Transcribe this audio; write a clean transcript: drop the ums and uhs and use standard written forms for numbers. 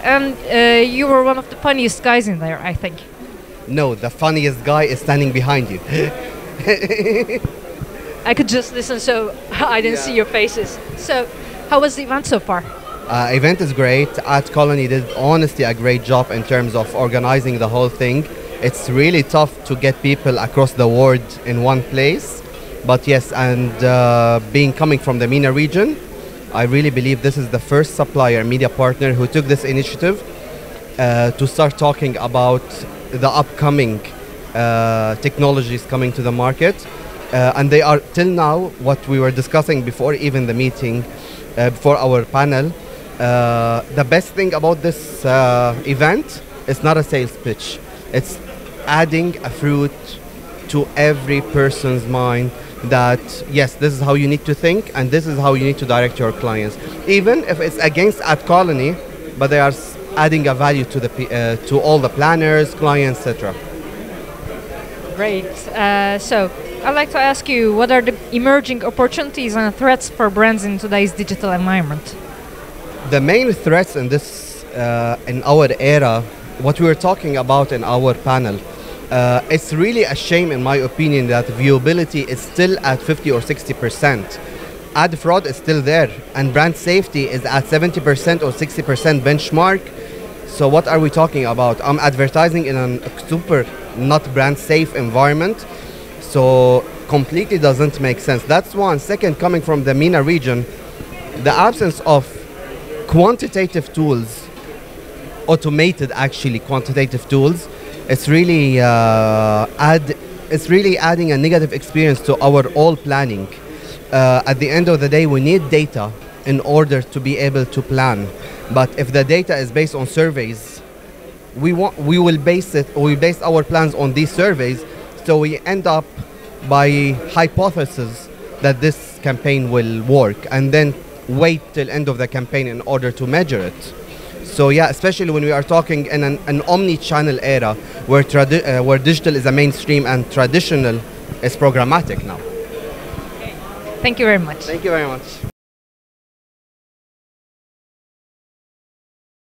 and you were one of the funniest guys in there, I think. No, the funniest guy is standing behind you. I could just listen, so I didn't see your faces. So, how was the event so far? Event is great. AdColony did honestly a great job in terms of organizing the whole thing. It's really tough to get people across the world in one place. But yes, and coming from the MENA region, I really believe this is the first supplier media partner who took this initiative to start talking about the upcoming technologies coming to the market. And they are, till now, what we were discussing before even the meeting, before our panel, the best thing about this event is not a sales pitch. It's adding a fruit to every person's mind that, yes, this is how you need to think and this is how you need to direct your clients. Even if it's against AdColony, but they are adding a value to to all the planners, clients, etc. Great. So, I'd like to ask you, what are the emerging opportunities and threats for brands in today's digital environment? The main threats in this, in our era, what we were talking about in our panel, it's really a shame, in my opinion, that viewability is still at 50 or 60%. Ad fraud is still there, and brand safety is at 70% or 60% benchmark. So what are we talking about? I'm advertising in a super not brand safe environment. So completely doesn't make sense. That's one. Second, coming from the MENA region, the absence of quantitative tools, automated actually quantitative tools, it's really adding a negative experience to our all planning. At the end of the day, we need data in order to be able to plan. But if the data is based on surveys, we will base our plans on these surveys. So we end up by hypothesis that this campaign will work, and then wait till end of the campaign in order to measure it. So yeah, especially when we are talking in an omni-channel era where digital is a mainstream and traditional is programmatic now. Thank you very much. Thank you very much.